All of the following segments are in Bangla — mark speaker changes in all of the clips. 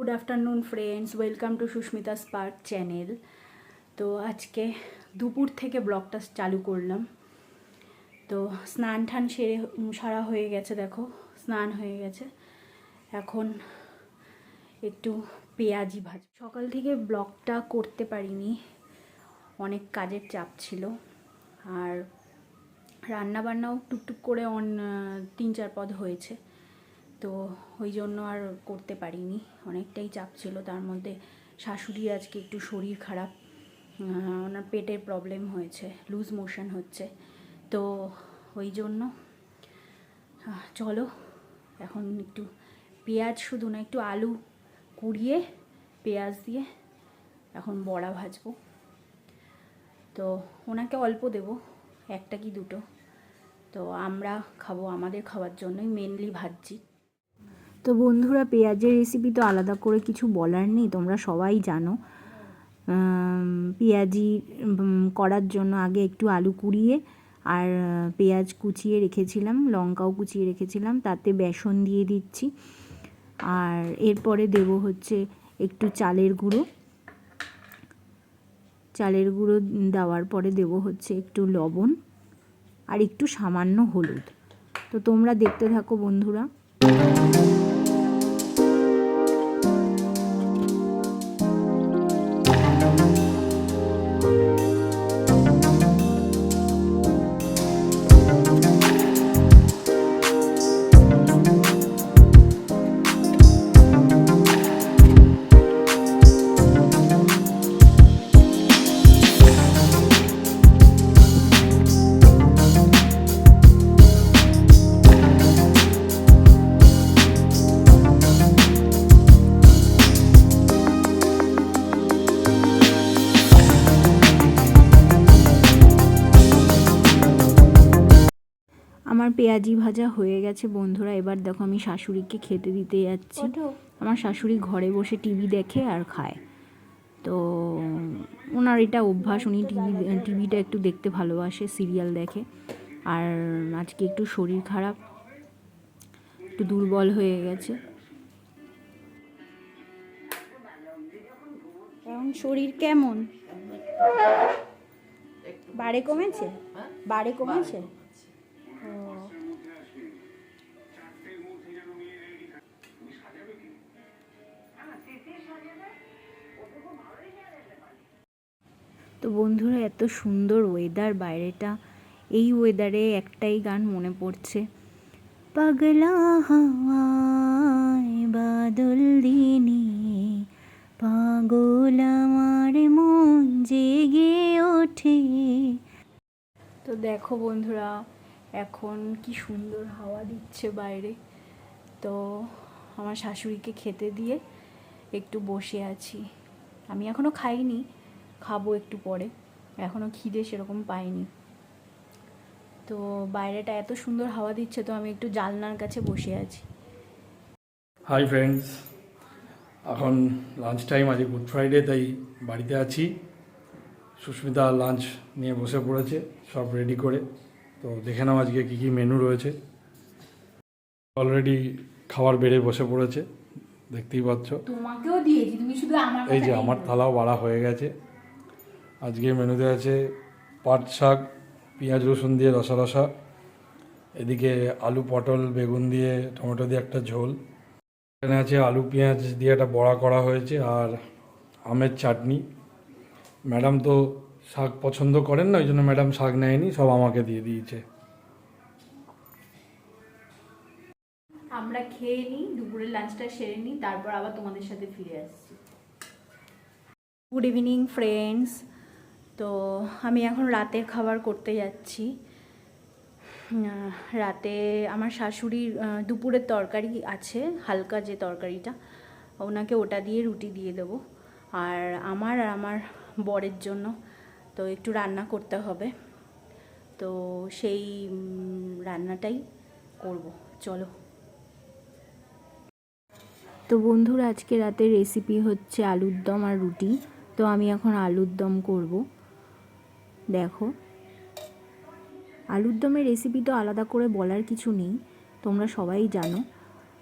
Speaker 1: Good afternoon friends, welcome to Susmita spark channel. তো আজকে দুপুর থেকে ব্লগটা চালু করলাম। তো স্নান টান সারা হয়ে গেছে, দেখো স্নান হয়ে গেছে। এখন একটু পেঁয়াজি ভাজ। সকাল থেকে ব্লগটা করতে পারিনি, অনেক কাজের চাপ ছিল। আর রান্নাবান্নাও টুকটুক করে 3-4 পদ হয়েছে, তো ওই জন্য আর করতে পারিনি, অনেকটাই চাপ ছিল। তার মধ্যে শাশুড়ির আজকে একটু শরীর খারাপ, ওনার পেটের প্রবলেম হয়েছে, লুজ মোশন হচ্ছে। তো ওই জন্য চলো এখন একটু পেঁয়াজ, শুধু না একটু আলু কুড়িয়ে পেঁয়াজ দিয়ে এখন বড়া ভাজবো। তো ওনাকে অল্প দেবো, একটা কি দুটো, তো আমরা খাবো, আমাদের খাওয়ার জন্যই মেনলি ভাজছি। তো বন্ধুরা, পেঁয়াজের রেসিপি তো আলাদা করে কিছু বলার নেই, তোমরা সবাই জানো। পেঁয়াজি করার জন্য আগে একটু আলু কুড়িয়ে আর পেঁয়াজ কুচিয়ে রেখেছিলাম, লঙ্কাও কুচিয়ে রেখেছিলাম, তাতে বেসন দিয়ে দিচ্ছি। আর এরপরে দেব হচ্ছে একটু চালের গুঁড়ো দেওয়ার পরে দেব হচ্ছে একটু লবণ আর একটু সামান্য হলুদ। তো তোমরা দেখতে থাকো বন্ধুরা। আমার পেঁয়াজি ভাজা হয়ে গেছে বন্ধুরা। এবার দেখো আমি শাশুড়িকে খেতে দিতে যাচ্ছি। আমার শাশুড়ি ঘরে বসে টিভি দেখে আর খায়, তো ওনার এটা অভ্যাস, উনি টিভিটা একটু দেখতে ভালোবাসে, সিরিয়াল দেখে। আর আজকে একটু শরীর খারাপ, একটু দুর্বল হয়ে গেছে। এখন শরীর কেমন? বাড়ে কমেছে? বাড়ে কমেছে? তো বন্ধুরা, এত সুন্দর ওয়েদার বাইরেটা, এই ওয়েদারে একটাই গান মনে পড়ছে, পাগলা হাওয়ায় বাদল দিনে পাগল আমার মন জেগে ওঠে। তো দেখো বন্ধুরা, এখন কি সুন্দর হাওয়া দিচ্ছে বাইরে। তো আমার শাশুড়িকে খেতে দিয়ে একটু বসে আছি। আমি এখনও খাইনি, খাবো একটু পরে, এখনও খিদে সেরকম পাইনি। তো বাইরেটা এত সুন্দর হাওয়া দিচ্ছে, তো আমি একটু জানলার কাছে বসে আছি।
Speaker 2: হাই ফ্রেন্ডস, এখন লাঞ্চ টাইম, আজ গুড ফ্রাইডে, তাই বাড়িতে আছি। সুস্মিতা লাঞ্চ নিয়ে বসে পড়েছে, সব রেডি করে। তো দেখে নাও আজকে কী কী মেনু রয়েছে। অলরেডি খাবার বেড়ে বসে পড়েছে, দেখতেই পাচ্ছ।
Speaker 1: তোমাকেও দিয়েছি, তুমি শুধু আমার
Speaker 2: এই যে আমার থালাও বাড়া হয়ে গেছে। আজকে মেনুতে আছে পাট শাক, পেঁয়াজ রসুন দিয়ে রসা রসা, এদিকে আলু পটল বেগুন দিয়ে টমেটো দিয়ে একটা ঝোল, এখানে আছে আলু পেঁয়াজ দিয়ে একটা বড়া করা হয়েছে, আর আমের চাটনি। ম্যাডাম তো শাক পছন্দ করেন না, ওই জন্য ম্যাডাম শাক নেয়নি, সব আমাকে দিয়ে দিয়েছে।
Speaker 1: আমরা খেয়ে নিই, দুপুরের লাঞ্চটা সেরে নিই, তারপর আবার তোমাদের সাথে ফিরে আসছি। Good evening friends. তো আমি এখন রাতের খাবার করতে যাচ্ছি। রাতে আমার শাশুড়ির দুপুরের তরকারি আছে, হালকা যে তরকারিটা, ওনাকে ওটা দিয়ে রুটি দিয়ে দেবো। আর আমার বরের জন্য তো একটু রান্না করতে হবে, তো সেই রান্নাটাই করব। চলো। তো বন্ধুরা, আজকে রাতের রেসিপি হচ্ছে আলুর দম আর রুটি। তো আমি এখন আলুর দম করব। দেখো, আলুর দমের রেসিপি তো আলাদা করে বলার কিছু নেই, তোমরা সবাই জানো।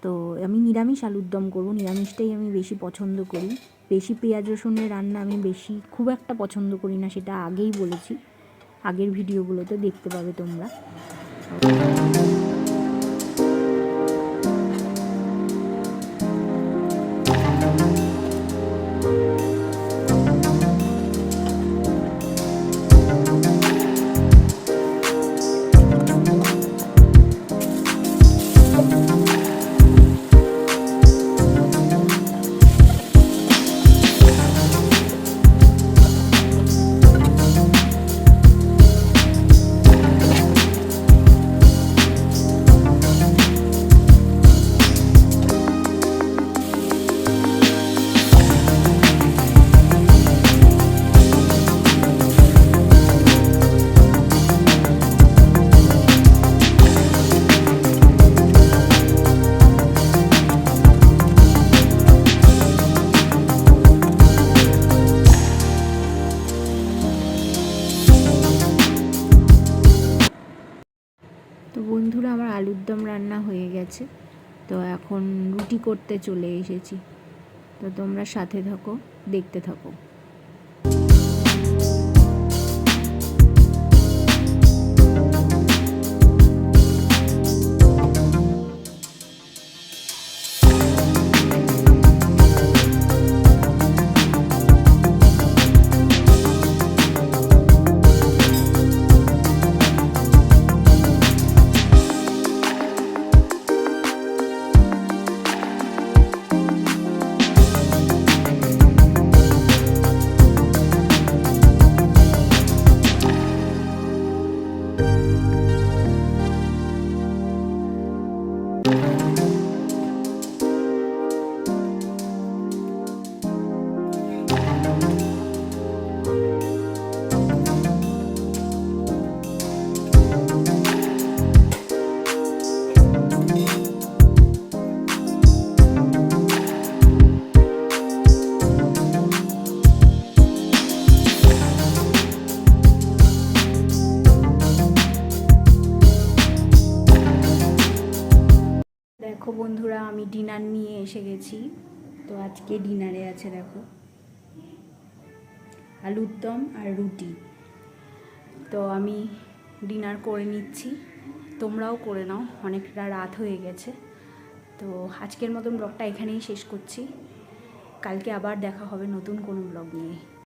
Speaker 1: তো আমি নিরামিষ আলুর দম করবো, নিরামিষটাই আমি বেশি পছন্দ করি। বেশি পেঁয়াজ রসুনের রান্না আমি খুব একটা পছন্দ করি না, সেটা আগেই বলেছি, আগের ভিডিওগুলোতে দেখতে পাবে তোমরা। তো বন্ধুরা, আমার আলুর দম রান্না হয়ে গেছে। তো এখন রুটি করতে চলে এসেছি। তো তোমরা সাথে থাকো, দেখতে থাকো। দেখো বন্ধুরা, আমি ডিনার নিয়ে এসে গেছি। তো আজকে ডিনারে আছে দেখো আলুর দম আর রুটি। তো আমি ডিনার করে নিচ্ছি, তোমরাও করে নাও, অনেকটা রাত হয়ে গেছে। তো আজকের মতন ব্লগটা এখানেই শেষ করছি। কালকে আবার দেখা হবে নতুন কোনো ব্লগ নিয়ে।